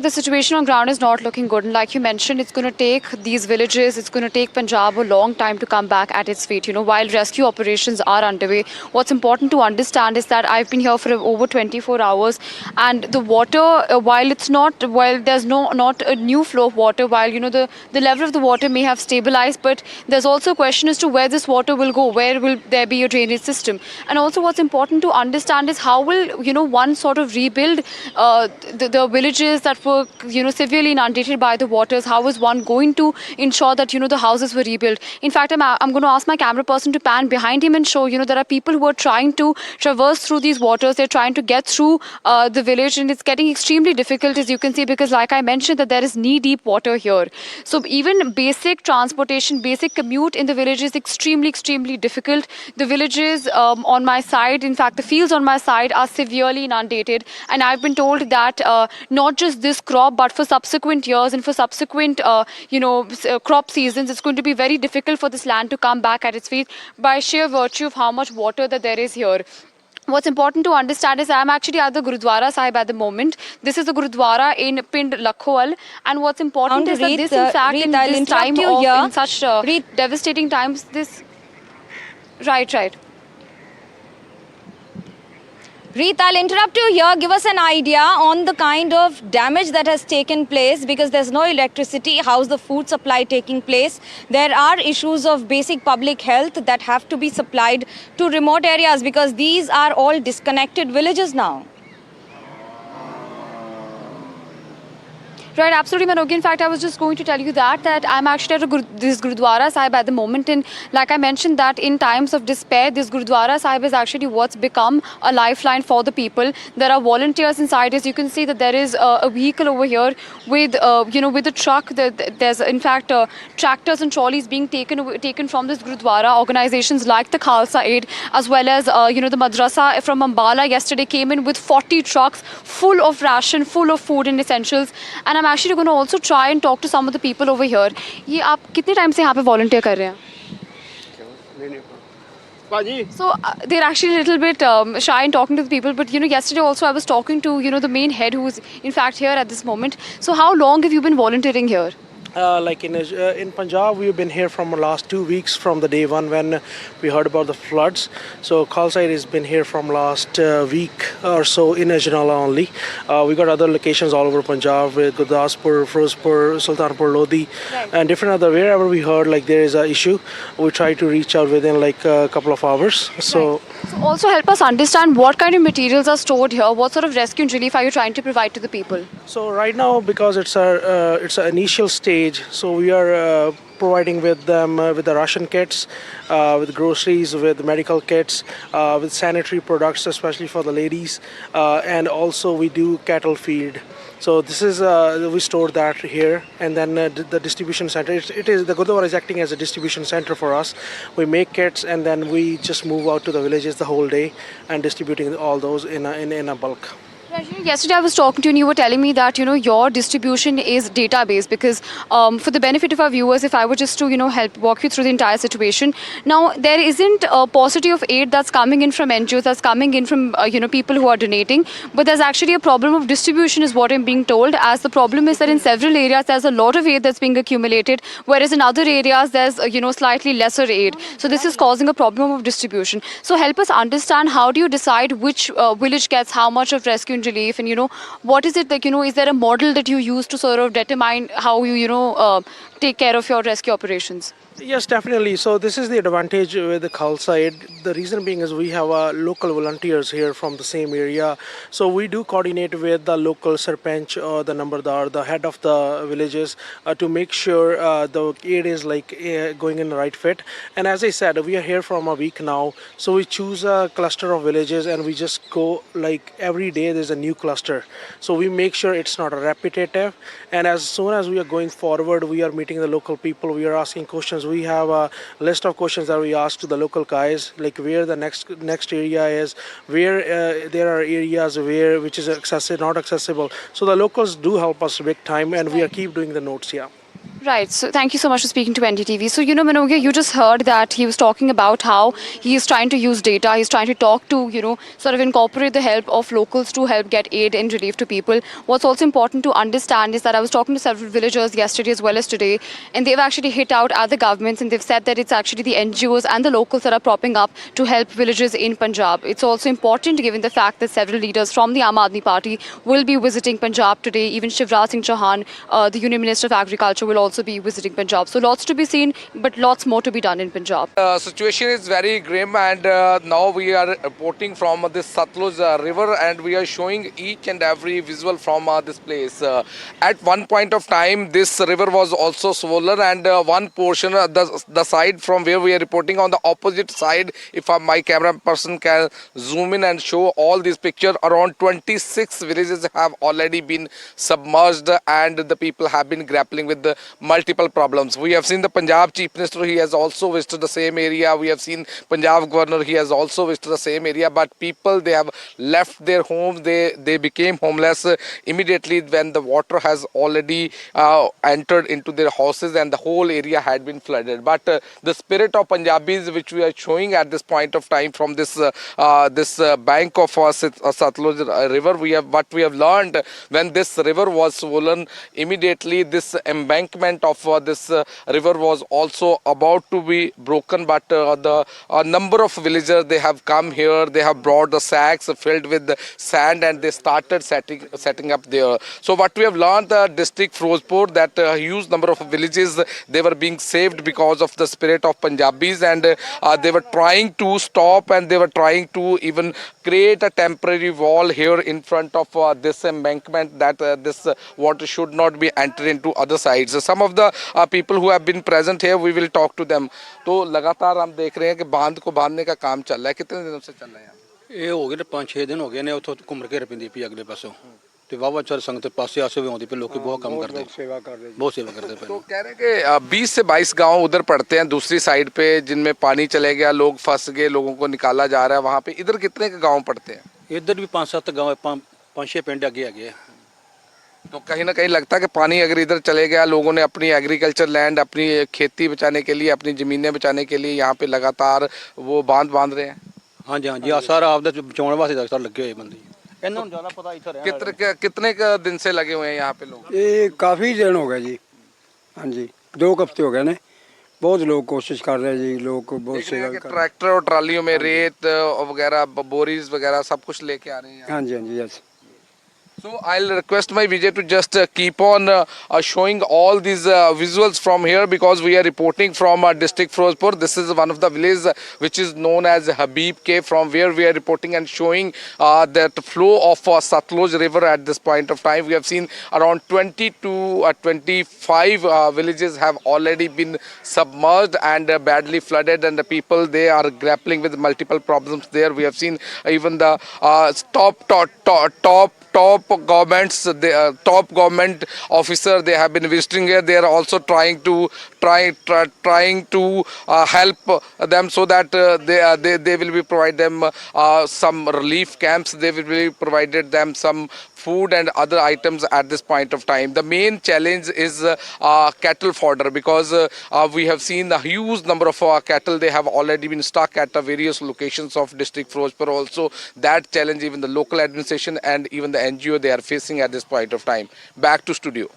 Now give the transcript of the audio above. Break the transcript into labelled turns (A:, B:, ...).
A: The situation on ground is not looking good, and like you mentioned, it's going to take these villages, it's going to take Punjab a long time to come back at its feet. While rescue operations are underway, what's important to understand is that I've been here for over 24 hours, and the water, while there's not a new flow of water, while the level of the water may have stabilized, but there's also a question as to where this water will go, where will there be a drainage system, and also what's important to understand is how will one sort of rebuild the villages that were severely inundated by the waters. How is one going to ensure that the houses were rebuilt? In fact, I'm going to ask my camera person to pan behind him and show there are people who are trying to traverse through these waters. They're trying to get through the village, and it's getting extremely difficult, as you can see, because like I mentioned, that there is knee deep water here. So even basic transportation, basic commute in the village is extremely difficult. The villages on my side, in fact the fields on my side, are severely inundated, and I've been told that not just this crop, but for subsequent years and for subsequent crop seasons, it's going to be very difficult for this land to come back at its feet by sheer virtue of how much water that there is here. What's important to understand is I'm actually at the Gurudwara Sahib at the moment. This is the Gurudwara in Pind Lakhowal, and what's important is that this, in fact, in this time of in such devastating times, this right.
B: Reet, I'll interrupt you here. Give us an idea on the kind of damage that has taken place, because there's no electricity. How's the food supply taking place? There are issues of basic public health that have to be supplied to remote areas, because these are all disconnected villages now.
A: Right, absolutely, Manogi. In fact, I was just going to tell you that I'm actually at this Gurudwara Sahib at the moment, and like I mentioned, that in times of despair, this Gurudwara Sahib is actually what's become a lifeline for the people. There are volunteers inside. As you can see, that there is a vehicle over here with with a truck. There's in fact tractors and trolleys being taken from this Gurudwara. Organizations like the Khalsa Aid, as well as the Madrasa from Ambala yesterday, came in with 40 trucks full of ration, full of food and essentials. And I'm actually going to also try and talk to some of the people over here. ये आप कितने time से यहाँ पे volunteer कर रहे हैं? So they're actually a little bit shy in talking to the people, but yesterday also I was talking to the main head, who is in fact here at this moment. So how long have you been volunteering here?
C: Like in Punjab, we've been here from the last 2 weeks, from the day one when we heard about the floods. So Khalsa Aid has been here from last week or so in Ajnala only. We got other locations all over Punjab, with Gurdaspur, Firozpur, Sultanpur Lodi, and different other. Wherever we heard like there is an issue, we try to reach out within like a couple of hours. So
A: also help us understand what kind of materials are stored here. What sort of rescue and relief are you trying to provide to the people?
C: So right now, because it's an initial stage, so we are providing with them with the ration kits, with groceries, with medical kits, with sanitary products, especially for the ladies, and also we do cattle feed. So this is we store that here, and then the distribution center. It is the Gurdwara is acting as a distribution center for us. We make kits, and then we just move out to the villages the whole day and distributing all those in a bulk.
A: Yesterday I was talking to you and you were telling me that your distribution is database, because for the benefit of our viewers, if I were just to help walk you through the entire situation. Now there isn't a paucity of aid that's coming in from NGOs, that's coming in from people who are donating, but there's actually a problem of distribution is what I'm being told, as the problem is that in several areas there's a lot of aid that's being accumulated, whereas in other areas there's slightly lesser aid. So this is causing a problem of distribution. So help us understand, how do you decide which village gets how much of rescue and relief, and what is it that is there a model that you use to sort of determine how you take care of your rescue operations?
C: Yes, definitely. So this is the advantage with the Khalsa Aid. The reason being is we have local volunteers here from the same area. So we do coordinate with the local sarpanch or the nambardar, the head of the villages, to make sure the aid is like going in the right fit. And as I said, we are here from a week now. So we choose a cluster of villages and we just go like every day there's a new cluster. So we make sure it's not repetitive. And as soon as we are going forward, we are meeting the local people, we are asking questions. We have a list of questions that we ask to the local guys, like where the next area is, where there are areas which is not accessible. So the locals do help us big time, and we are keep doing the notes. Yeah.
A: Right. So thank you so much for speaking to NDTV. So, Manogya, you just heard that he was talking about how he is trying to use data. He's trying to talk to, sort of incorporate the help of locals to help get aid and relief to people. What's also important to understand is that I was talking to several villagers yesterday as well as today, and they've actually hit out at the governments and they've said that it's actually the NGOs and the locals that are propping up to help villages in Punjab. It's also important given the fact that several leaders from the Aam Aadmi Party will be visiting Punjab today. Even Shivraj Singh Chauhan, the Union Minister of Agriculture, will also be visiting Punjab. So lots to be seen, but lots more to be done in Punjab.
D: Situation is very grim, and now we are reporting from this Satluj river, and we are showing each and every visual from this place. At one point of time, this river was also swollen, and one portion, the side from where we are reporting, on the opposite side, if my camera person can zoom in and show all these pictures, around 26 villages have already been submerged, and the people have been grappling with the multiple problems. We have seen the Punjab Chief Minister, he has also visited the same area. We have seen Punjab Governor, he has also visited the same area. But people, they have left their homes, they became homeless immediately when the water has already entered into their houses and the whole area had been flooded. But the spirit of Punjabis, which we are showing at this point of time from this bank of Satluj river, what we have learned, when this river was swollen, immediately this embankment of this river was also about to be broken. But the number of villagers, they have come here, they have brought the sacks filled with the sand, and they started setting up there. So what we have learned, the district Firozpur, that a huge number of villages, they were being saved because of the spirit of Punjabis, and they were trying to stop, and they were trying to even create a temporary wall here in front of this embankment, that this water should not be entered into other sides. Some of the people who have been present here, we will talk to them. तो लगातार हम देख रहे हैं कि बांध को बांधने का काम चल रहा है. कितने दिनों से चल रहा है?
E: ਇਹ ਹੋ ਗਏ ਨੇ 5-6 ਦਿਨ ਹੋ ਗਏ ਨੇ ਉੱਥੋਂ ਘੁੰਮ ਕੇ ਰਪਿੰਦੀ ਪਈ ਅਗਲੇ ਪਾਸੋਂ ਤੇ ਵਾਵਾ ਚਰ ਸੰਗਤ ਪਾਸੇ ਆਸੇ ਵੀ ਆਉਂਦੀ ਪਈ ਲੋਕੀ ਬਹੁਤ ਕੰਮ ਕਰਦੇ ਬਹੁਤ ਸੇਵਾ ਕਰਦੇ ਪਏ
D: तो कह रहे हैं कि 20 से 22 गांव उधर पड़ते हैं दूसरी साइड पे, जिनमें पानी चले गया, लोग फंस गए, लोगों को निकाला जा रहा है वहाँ पे. इधर कितने के गांव पड़ते हैं?
E: ਇੱਧਰ ਵੀ 5-7 ਗਾਂव 5-6 ਪਿੰਡ ਅੱਗੇ ਹੈਗੇ ਆ.
D: तो कहीं ना कहीं लगता है कि पानी अगर इधर चले गया, लोगों ने अपनी एग्रीकल्चर लैंड, अपनी खेती बचाने के लिए, अपनी ज़मीनें बचाने के लिए यहाँ पे लगातार वो बांध रहे हैं.
E: ਹਾਂਜੀ ਹਾਂਜੀ ਆ ਸਾਰਾ ਆਪਦਾ ਬਚਾਉਣ ਵਾਸਤੇ ਦਸਤਾਰ ਲੱਗੇ ਹੋਏ ਬੰਦੇ. ਇਹਨਾਂ ਨੂੰ ਜ਼ਿਆਦਾ ਪਤਾ ਇੱਥੇ ਰਹਿਣ
D: कितने दिन से लगे हुए हैं यहाँ पे लोग?
F: ਇਹ ਕਾਫੀ ਦਿਨ ਹੋ ਗਏ ਜੀ. ਹਾਂਜੀ 2 ਹਫ਼ਤੇ ਹੋ ਗਏ ਨੇ. बहुत लोग कोशिश कर रहे हैं जी. लोग बहुत
D: देख रहे
F: सेवा
D: हैं कि
F: कर
D: ट्रैक्टर और ट्रालियों में रेत वगैरह, बोरीज वगैरह सब कुछ लेके आ रहे हैं यहाँ.
F: हाँ जी हाँ जी yes.
D: So I'll request my Vijay to just keep on showing all these visuals from here, because we are reporting from district Firozpur. This is one of the villages which is known as Habib K, from where we are reporting and showing that flow of Satluj river at this point of time. We have seen around 20 to 25 villages have already been submerged and badly flooded, and the people, they are grappling with multiple problems there. We have seen even the top government officer, they have been visiting here. They are also trying to help them, so that they will be provide them some relief camps. They will be provided them some food and other items at this point of time. The main challenge is cattle fodder, because we have seen a huge number of cattle, they have already been stuck at various locations of district Firozpur. Also that challenge even the local administration and even the NGO, they are facing at this point of time. Back to studio.